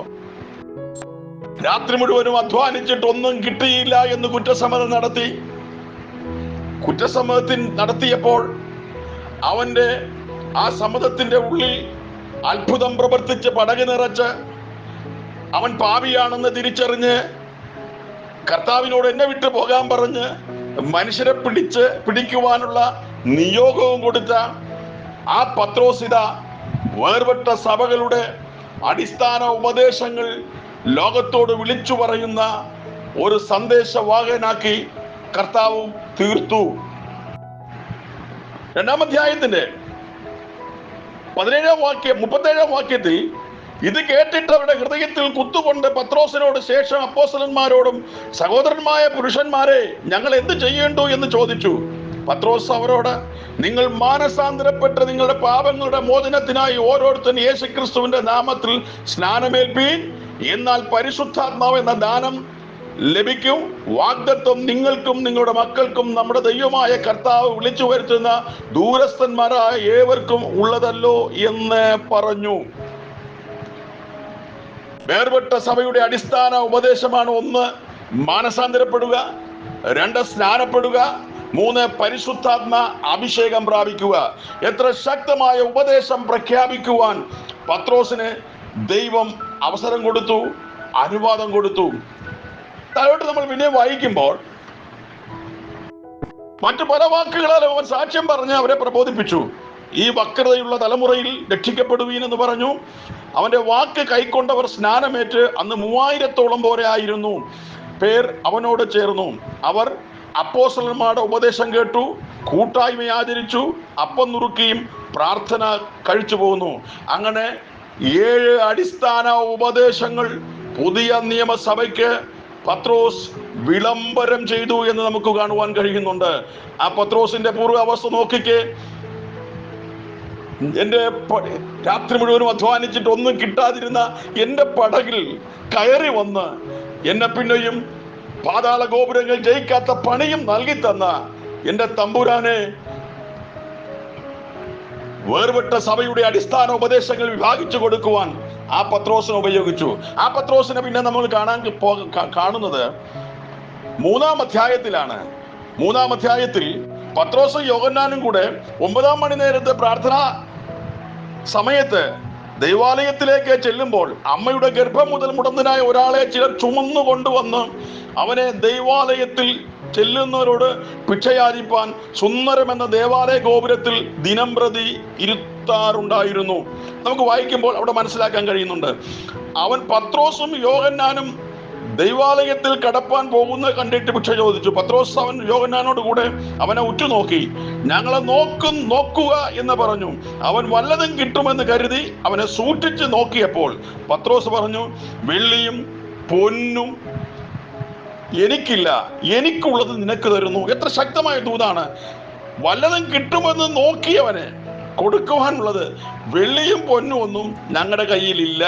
രാത്രി മുഴുവനും അധ്വാനിച്ചിട്ട് ഒന്നും കിട്ടിയില്ല എന്ന് കുറ്റസമ്മതം നടത്തി. കുറ്റസമ്മതത്തിൽ നടത്തിയപ്പോൾ അവന്റെ ആ സമ്മതത്തിന്റെ ഉള്ളിൽ അത്ഭുതം പ്രവർത്തിച്ച് പടക് നിറച്ച് അവൻ പാപിയാണെന്ന് തിരിച്ചറിഞ്ഞ് കർത്താവിനോട് എന്നെ വിട്ടു പോകാൻ പറഞ്ഞ് മനുഷ്യരെ പിടിക്കുവാനുള്ള നിയോഗവും കൊടുത്ത ആ പത്രോസിത വേർപെട്ട സഭകളുടെ അടിസ്ഥാന ഉപദേശങ്ങൾ ലോകത്തോട് വിളിച്ചു പറയുന്ന ഒരു സന്ദേശവാഹകനാക്കി കർത്താവ് തീർത്തു. 2-ാം അധ്യായത്തിന്റെ 37-ാം വാക്യത്തിൽ ഇത് കേട്ടിട്ട് അവരുടെ ഹൃദയത്തിൽ കുത്തുകൊണ്ട് പത്രോസിനോട് ശേഷം അപ്പോസ്തലന്മാരോടും സഹോദരന്മാരായ പുരുഷന്മാരെ, ഞങ്ങൾ എന്ത് ചെയ്യേണ്ടു എന്ന് ചോദിച്ചു. പത്രോസ് അവരോട്, നിങ്ങൾ മാനസാന്തരപ്പെട്ട് നിങ്ങളുടെ പാപങ്ങളുടെ മോചനത്തിനായി ഓരോരുത്തരും യേശുക്രിസ്തുവിന്റെ നാമത്തിൽ സ്നാനമേൽപ്പീൻ. എന്നാൽ പരിശുദ്ധാത്മാവ് എന്ന ദാനം ലഭിക്കും. വാഗ്ദത്തം നിങ്ങൾക്കും നിങ്ങളുടെ മക്കൾക്കും നമ്മുടെ ദൈവമായ കർത്താവ് വിളിച്ചു വരുത്തുന്ന ദൂരസ്ഥന്മാരായ ഏവർക്കും ഉള്ളതല്ലോ എന്ന് പറഞ്ഞു. വേർപെട്ട സഭയുടെ അടിസ്ഥാന ഉപദേശമാണ്: 1, മാനസാന്തരപ്പെടുക; 2, സ്നാനപ്പെടുക; 3, പരിശുദ്ധാത്മ അഭിഷേകം പ്രാപിക്കുക. എത്ര ശക്തമായ ഉപദേശം പ്രഖ്യാപിക്കുവാൻ പത്രോസിന് ദൈവം അവസരം കൊടുത്തു, അനുവാദം കൊടുത്തു. താഴോട്ട് നമ്മൾ പിന്നെ വായിക്കുമ്പോൾ മറ്റു പല വാക്കുകളാൽ അവൻ സാക്ഷ്യം പറഞ്ഞ് അവരെ പ്രബോധിപ്പിച്ചു. ഈ വക്രതയുള്ള തലമുറയിൽ രക്ഷിക്കപ്പെടുവീൻ എന്ന് പറഞ്ഞു. അവന്റെ വാക്ക് കൈക്കൊണ്ടവർ സ്നാനമേറ്റ് അന്ന് 3000-ഓളം പേരെ ആയിരുന്നു പേർ അവനോട് ചേർന്നു. അവർ അപ്പോസ്തലന്മാരുടെ ഉപദേശം കേട്ടു, കൂട്ടായ്മ ആചരിച്ചു, അപ്പം നുറുക്കിയും പ്രാർത്ഥന കഴിച്ചു പോകുന്നു. അങ്ങനെ 7 അടിസ്ഥാന ഉപദേശങ്ങൾ പുതിയ നിയമസഭയ്ക്ക് പത്രോസ് വിളംബരം ചെയ്തു എന്ന് നമുക്ക് കാണുവാൻ കഴിയുന്നുണ്ട്. ആ പത്രോസിന്റെ പൂർവാവസ്ഥ നോക്കിക്കേ. എന്റെ രാത്രി മുഴുവനും അധ്വാനിച്ചിട്ട് ഒന്നും കിട്ടാതിരുന്ന എന്റെ പടകിൽ കയറി വന്ന് എന്നെ പിന്നെയും പാതാള ഗോപുരങ്ങൾ ജയിക്കാത്ത പണിയും നൽകി തന്ന എന്റെ തമ്പുരാനെ വേർപെട്ട സഭയുടെ അടിസ്ഥാന ഉപദേശങ്ങൾ വിഭാഗിച്ചു കൊടുക്കുവാൻ ആ പത്രോസിനെ ഉപയോഗിച്ചു. ആ പത്രോസിനെ പിന്നെ നമ്മൾ കാണുന്നത് 3-ാം അധ്യായത്തിലാണ്. 3-ാം അധ്യായത്തിൽ പത്രോസും യോഹന്നാനും കൂടെ 9-ാം മണി നേരത്തെ പ്രാർത്ഥനാ സമയത്ത് ദൈവാലയത്തിലേക്ക് ചെല്ലുമ്പോൾ അമ്മയുടെ ഗർഭം മുതൽ മുടന്തനായ ഒരാളെ ചിലർ ചുമന്നു കൊണ്ടുവന്ന് അവനെ ദൈവാലയത്തിൽ ചെല്ലുന്നവരോട് ഭിക്ഷയാചിപ്പാൻ സുന്ദരമെന്ന ദേവാലയ ഗോപുരത്തിൽ ദിനം പ്രതി ഇരുത്താറുണ്ടായിരുന്നു. നമുക്ക് വായിക്കുമ്പോൾ അവിടെ മനസ്സിലാക്കാൻ കഴിയുന്നുണ്ട്. അവൻ പത്രോസും യോഹന്നാനും ദൈവാലയത്തിൽ കടപ്പാൻ പോകുന്ന കണ്ടിട്ട് ഭിക്ഷ ചോദിച്ചു. പത്രോസ് അവൻ യോഹന്നാനോട് കൂടെ അവനെ ഉറ്റുനോക്കി, ഞങ്ങളെ നോക്കുക എന്ന് പറഞ്ഞു. അവൻ വല്ലതും കിട്ടുമെന്ന് കരുതി അവനെ സൂക്ഷിച്ച് നോക്കിയപ്പോൾ പത്രോസ് പറഞ്ഞു, വെള്ളിയും പൊന്നും എനിക്കില്ല, എനിക്കുള്ളത് നിനക്ക് തരുന്നു. എത്ര ശക്തമായ ദൂതാണ്! വല്ലതും കിട്ടുമെന്ന് നോക്കിയവനെ കൊടുക്കുവാനുള്ളത് വെള്ളിയും പൊന്നും ഒന്നും ഞങ്ങളുടെ കയ്യിലില്ല,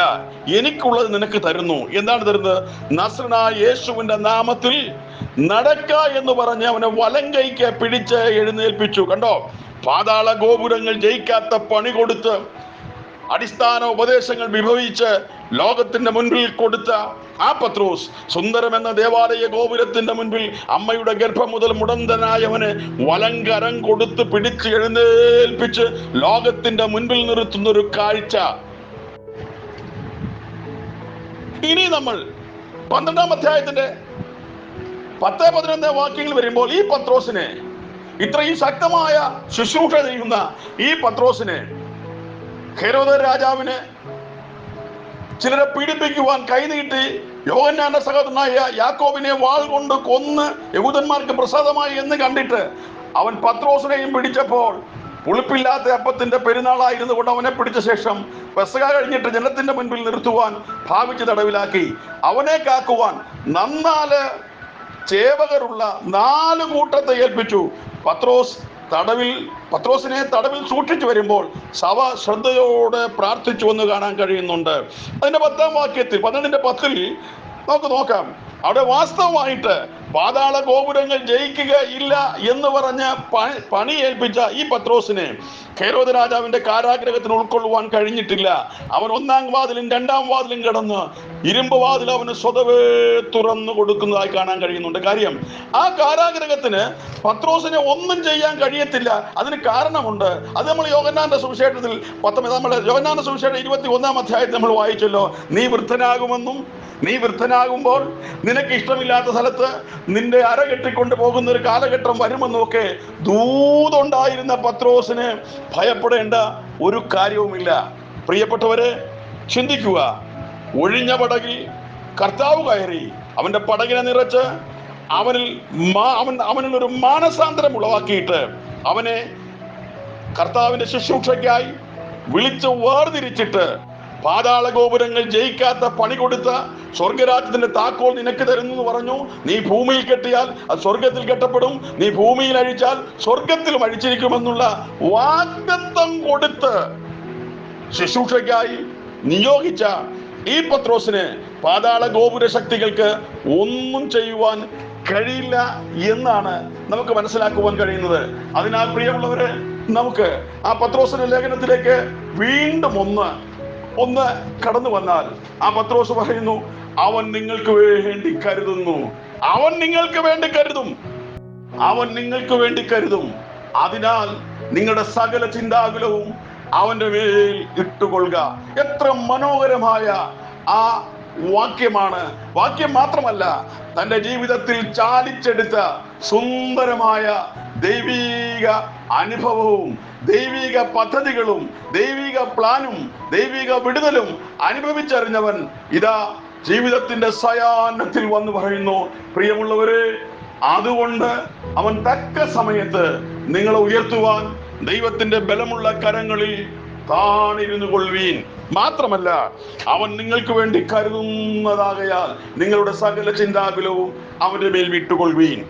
എനിക്കുള്ളത് നിനക്ക് തരുന്നു. എന്താണ് തരുന്നത്? നസ്രനായ യേശുവിന്റെ നാമത്തിൽ നടക്ക എന്ന് പറഞ്ഞ് അവനെ വലം കൈക്ക് പിടിച്ച് എഴുന്നേൽപ്പിച്ചു. കണ്ടോ, പാതാള ഗോപുരങ്ങൾ ജയിക്കാത്ത പണി കൊടുത്ത് അടിസ്ഥാന ഉപദേശങ്ങൾ വിഭവിച്ച് ലോകത്തിന്റെ മുൻപിൽ കൊടുത്ത ആ പത്രോസ് സുന്ദരമെന്ന ദേവാലയ ഗോപുരത്തിന്റെ മുൻപിൽ അമ്മയുടെ ഗർഭം മുതൽ മുടന്തനായവനെ വലങ്കരം കൊടുത്ത് പിടിച്ച് എഴുന്നേൽപ്പിച്ച് ലോകത്തിന്റെ മുൻപിൽ നിർത്തുന്ന ഒരു കാഴ്ച. ഇനി നമ്മൾ 12-ാം അധ്യായത്തിന്റെ 10-11 വാക്യങ്ങൾ വരുമ്പോൾ ഈ പത്രോസിനെ, ഇത്രയും ശക്തമായ ശുശ്രൂഷ ചെയ്യുന്ന ഈ പത്രോസിനെ ഹെരോദ രാജാവിന് ചിലരെ പീഡിപ്പിക്കുവാൻ കൈനീട്ടി യോഹന്നാന്റെ സഹോദരനായ യാക്കോബിനെ വാൾ കൊണ്ട് കൊന്ന് യഹൂദന്മാർക്ക് പ്രസാദമായി എന്ന് കണ്ടിട്ട് അവൻ പത്രോസിനെയും പിടിച്ചപ്പോൾ, പുളിപ്പില്ലാത്ത അപ്പത്തിന്റെ പെരുന്നാളായിരുന്നു കൊണ്ട് അവനെ പിടിച്ച ശേഷം പെസഹ കഴിഞ്ഞിട്ട് ജനത്തിന്റെ മുൻപിൽ നിർത്തുവാൻ ഭാവിച്ച് തടവിലാക്കി. അവനെ കാക്കുവാൻ 4 ചേവകരുള്ള 4 കൂട്ടത്തെ ഏൽപ്പിച്ചു. പത്രോസിനെ തടവിൽ സൂക്ഷിച്ചു വരുമ്പോൾ സഭ ശ്രദ്ധയോടെ പ്രാർത്ഥിച്ചു എന്ന് കാണാൻ കഴിയുന്നുണ്ട്. അതിന്റെ 10-ാം വാക്യത്തിൽ 12-ന്റെ 10-ൽ നമുക്ക് നോക്കാം. അവിടെ വാസ്തവമായിട്ട് പാതാള ഗോപുരങ്ങൾ ജയിക്കുക ഇല്ല എന്ന് പറഞ്ഞ് പണി ഏൽപ്പിച്ച ഈ പത്രോസിനെ ഹെരോദ് രാജാവിന്റെ കാരാഗ്രഹത്തിന് ഉൾക്കൊള്ളുവാൻ കഴിഞ്ഞിട്ടില്ല. അവൻ ഒന്നാം വാതിലും രണ്ടാം വാതിലും കിടന്ന് ഇരുമ്പ് വാതിൽ അവന് സ്വതവേ തുറന്നു കൊടുക്കുന്നതായി കാണാൻ കഴിയുന്നുണ്ട്. കാര്യം, ആ കാരാഗ്രഹത്തിന് പത്രോസിനെ ഒന്നും ചെയ്യാൻ കഴിയത്തില്ല. അതിന് കാരണമുണ്ട്. അത് നമ്മൾ യോഹന്നാന്റെ സുവിശേഷത്തിൽ യോഹന്നാന്റെ സുവിശേഷം 21-ാം അധ്യായത്തിൽ നമ്മൾ വായിച്ചല്ലോ. നീ വൃദ്ധനാകുമെന്നും നീ വൃദ്ധനാകുമ്പോൾ നിനക്ക് ഇഷ്ടമില്ലാത്ത സ്ഥലത്ത് നിന്റെ അര കെട്ടിക്കൊണ്ട് പോകുന്ന ഒരു കാലഘട്ടം വരുമെന്നും ഒക്കെ ദൂതുണ്ടായിരുന്ന പത്രോസിന് ഭയപ്പെടേണ്ട ഒരു കാര്യവുമില്ല. പ്രിയപ്പെട്ടവരെ, ചിന്തിക്കുക. ഒഴിഞ്ഞ പടകിൽ കർത്താവ് കയറി അവന്റെ പടകിനെ നിറച്ച് അവനിൽ ഒരു മാനസാന്തരം ഉളവാക്കിയിട്ട് അവനെ കർത്താവിന്റെ ശുശ്രൂഷയ്ക്കായി വിളിച്ച് വേർതിരിച്ചിട്ട് പാതാള ഗോപുരങ്ങൾ ജയിക്കാത്ത പണി കൊടുത്ത സ്വർഗരാജ്യത്തിന്റെ താക്കോൽ നിനക്ക് തരുന്നു എന്ന് പറഞ്ഞു. നീ ഭൂമിയിൽ കെട്ടിയാൽ അത് സ്വർഗത്തിൽ കെട്ടപ്പെടും, നീ ഭൂമിയിൽ അഴിച്ചാൽ സ്വർഗത്തിലും അഴിച്ചിരിക്കുമെന്നുള്ള വാഗ്ദത്തം കൊടുത്ത് ശുശ്രൂഷയ്ക്കായി നിയോഗിച്ച ഈ പത്രോസിന് പാതാള ഗോപുര ശക്തികൾക്ക് ഒന്നും ചെയ്യുവാൻ കഴിയില്ല എന്നാണ് നമുക്ക് മനസ്സിലാക്കുവാൻ കഴിയുന്നത്. അതിനാൽ പ്രിയമുള്ളവരെ, നമുക്ക് ആ പത്രോസിന്റെ ലേഖനത്തിലേക്ക് വീണ്ടും ഒന്ന് കടന്നു വന്നാൽ ആ പത്രോസ് പറയുന്നു, അവൻ നിങ്ങൾക്ക് വേണ്ടി കരുതുന്നു. അവൻ നിങ്ങൾക്ക് വേണ്ടി കരുതും. അവൻ നിങ്ങൾക്ക് വേണ്ടി കരുതും. അതിനാൽ നിങ്ങളുടെ സകല ചിന്താകുലവും അവന്റെ മേൽ ഇട്ടുകൊള്ളുക. എത്ര മനോഹരമായ ആ വാക്യമാണ്. വാക്യം മാത്രമല്ല, തന്റെ ജീവിതത്തിൽ ചാലിച്ചെടുത്ത സുന്ദരമായ ദൈവിക അനുഭവവും ദൈവിക പദ്ധതികളും ദൈവിക പ്ലാനും ദൈവിക വിടുതലും അനുഭവിച്ചറിഞ്ഞവൻ ഇതാ ജീവിതത്തിന്റെ സയാനത്തിൽ വന്നു പറയുന്നു, പ്രിയമുള്ളവരെ, അതുകൊണ്ട് അവൻ തക്ക സമയത്ത് നിങ്ങളെ ഉയർത്തുവാൻ ദൈവത്തിന്റെ ബലമുള്ള കരങ്ങളിൽ താണിരുന്നു കൊള്ളുവീൻ. മാത്രമല്ല, അവൻ നിങ്ങൾക്ക് വേണ്ടി കരുതുന്നതാകയാൽ നിങ്ങളുടെ സകല ചിന്താകുലവും അവന്റെ മേൽ വിട്ടുകൊള്ളുവീൻ.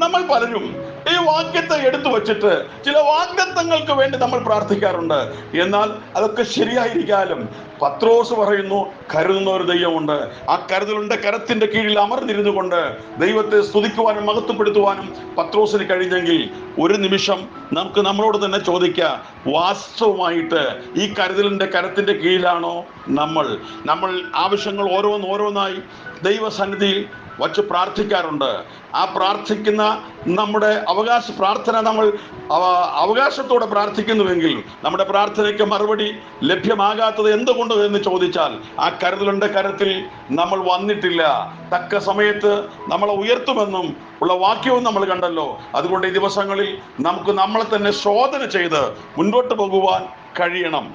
നമ്മൾ പലരും ഈ വാക്യത്തെ എടുത്തു വച്ചിട്ട് ചില വാഗ്ദത്തങ്ങൾക്ക് വേണ്ടി നമ്മൾ പ്രാർത്ഥിക്കാറുണ്ട്. എന്നാൽ അതൊക്കെ ശരിയായിരിക്കാലും പത്രോസ് പറയുന്നു, കരുതുന്ന ഒരു ദൈവമുണ്ട്. ആ കരുതലുണ്ട് കരത്തിന്റെ കീഴിൽ അമർന്നിരുന്നു കൊണ്ട് ദൈവത്തെ സ്തുതിക്കുവാനും മഹത്വപ്പെടുത്തുവാനും പത്രോസിന് കഴിഞ്ഞെങ്കിൽ ഒരു നിമിഷം നമുക്ക് നമ്മളോട് തന്നെ ചോദിക്കാം, വാസ്തവമായിട്ട് ഈ കരുതലിന്റെ കരത്തിന്റെ കീഴിലാണോ നമ്മൾ ആവശ്യങ്ങൾ ഓരോന്നായി ദൈവസന്നിധിയിൽ വച്ച് പ്രാർത്ഥിക്കാറുണ്ട്? ആ പ്രാർത്ഥിക്കുന്ന നമ്മുടെ അവകാശ പ്രാർത്ഥന നമ്മൾ അവകാശത്തോടെ പ്രാർത്ഥിക്കുന്നുവെങ്കിൽ നമ്മുടെ പ്രാർത്ഥനയ്ക്ക് മറുപടി ലഭ്യമാകാത്തത് എന്തുകൊണ്ട് എന്ന് ചോദിച്ചാൽ ആ കരുതലിന്റെ കരത്തിൽ നമ്മൾ വന്നിട്ടില്ല. തക്ക സമയത്ത് നമ്മളെ ഉയർത്തുമെന്നും ഉള്ള വാക്യവും നമ്മൾ കണ്ടല്ലോ. അതുകൊണ്ട് ഈ ദിവസങ്ങളിൽ നമുക്ക് നമ്മളെ തന്നെ ശോധന ചെയ്ത് മുൻപോട്ട് പോകുവാൻ കഴിയണം.